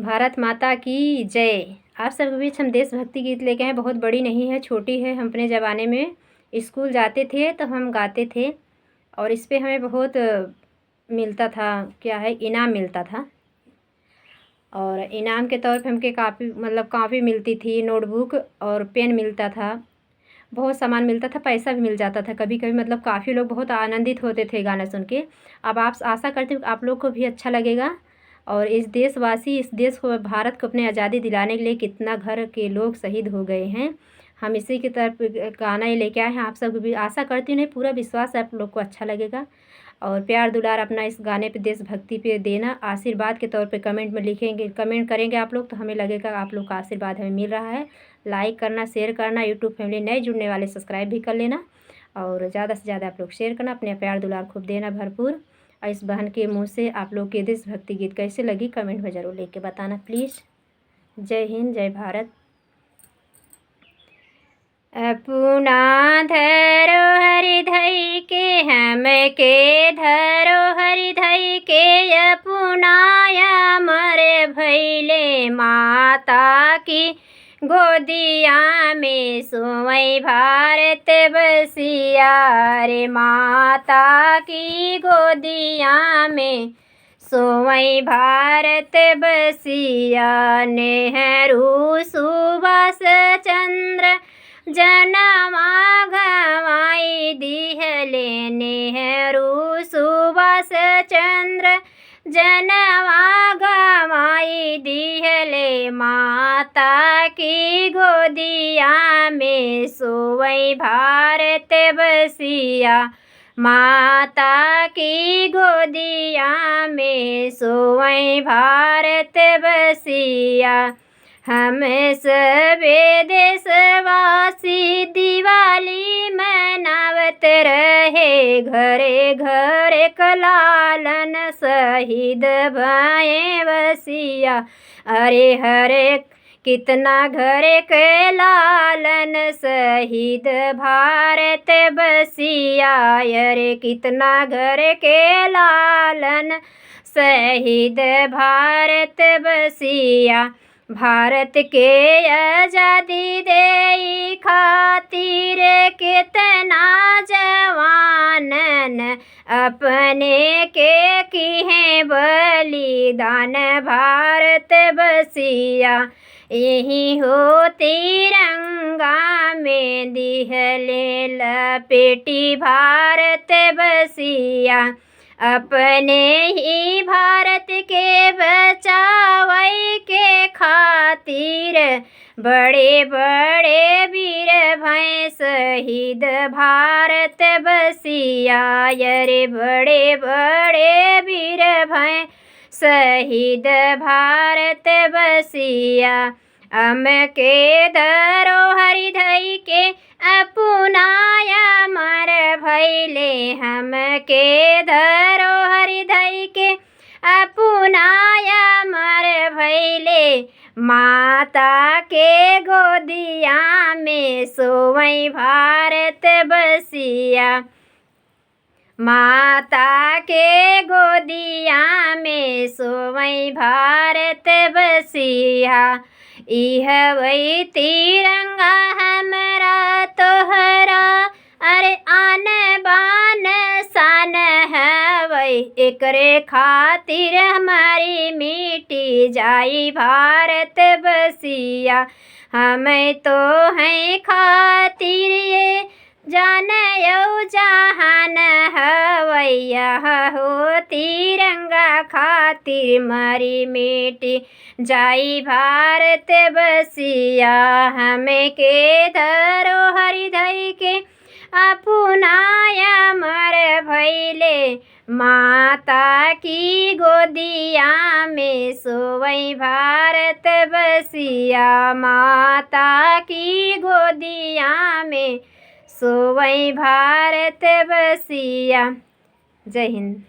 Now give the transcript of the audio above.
भारत माता की जय। आप सबके बीच हम देशभक्ति गीत लेके आए। बहुत बड़ी नहीं है, छोटी है। हम अपने ज़माने में स्कूल जाते थे तो हम गाते थे और इस पे हमें बहुत मिलता था, क्या है, इनाम मिलता था। और इनाम के तौर पे हमके काफ़ी मिलती थी, नोटबुक और पेन मिलता था, बहुत सामान मिलता था, पैसा भी मिल जाता था कभी कभी। काफ़ी लोग बहुत आनंदित होते थे गाना सुन के। अब आप आशा करती हूँ आप लोग को भी अच्छा लगेगा। और इस देश को, भारत को अपने आज़ादी दिलाने के लिए कितना घर के लोग शहीद हो गए हैं। हम इसी की तरफ गाना ही लेके आए हैं। आप सब भी आशा करती हूँ, नहीं पूरा विश्वास है आप लोग को अच्छा लगेगा। और प्यार दुलार अपना इस गाने पे, देशभक्ति पे देना। आशीर्वाद के तौर पे कमेंट में लिखेंगे, कमेंट करेंगे आप लोग तो हमें लगेगा आप लोग का आशीर्वाद हमें मिल रहा है। लाइक करना, शेयर करना, यूट्यूब फैमिली नए जुड़ने वाले सब्सक्राइब भी कर लेना। और ज़्यादा से ज़्यादा आप लोग शेयर करना, अपने प्यार दुलार खूब देना भरपूर। और इस बहन के मुँह से आप लोग के देशभक्ति गीत कैसे लगी कमेंट में ज़रूर लेके बताना प्लीज़। जय हिंद, जय भारत। अपना धरो हरिधई के, हम के धरो हरिधई के, अपनाया मरे भैले माता की गोदिया में सोई भारत बसिया रे। माता की गोदिया में सोई भारत बसिया। नेहरू सुभाष चंद्र जनमा गवाई दिहले। नेहरू सुभाष चंद्र जनमा गवाई दिहले। माता की गोदिया में सोई भारत बसिया। माता की गोदिया में सोई भारत बसिया। हम सबे देशवासी दिवाली मनावत रहे, घरे घरे कलालन शहीद भये बसिया। अरे हरे कितना घरे के लालन शहीद भारत बसिया। अरे कितना घर के लालन शहीद भारत बसिया। भारत के आज़ादी दे खातिर कितना जवानन अपने के किए बलिदान भारत बसिया। यही हो तिरंगा में दिहले लपेटी भारत बसिया। अपने ही भारत के बचावे के खातिर बड़े बड़े वीर भय शहीद भारत बसिया। अरे बड़े बड़े वीर भय शहीद भारत बसिया। अम के धरो हरिधई के, अपनाया मर भैले। हम के धरो हरिधई के, अपनाया मर भैले। माता के गोदिया में सोई भारत बसिया। माता के गोदिया में सोई भारत बसिया। यह वही तिरंगा हमरा तोहरा, अरे आन बान शान हवै। एकरे खातिर हमारी मिटी जाई भारत बसिया। हमें तो हैं खातिर ये जान यौ जहान हवैया हो। तिरंगा खातिर मारी मिटी जाई भारत बसिया। हमें के धरो हरिधई के, अपनाया मर भैले। माता की गोदिया में सोई भारत बसिया। माता की गोदिया में सोई भारत बसिया। जय हिंद।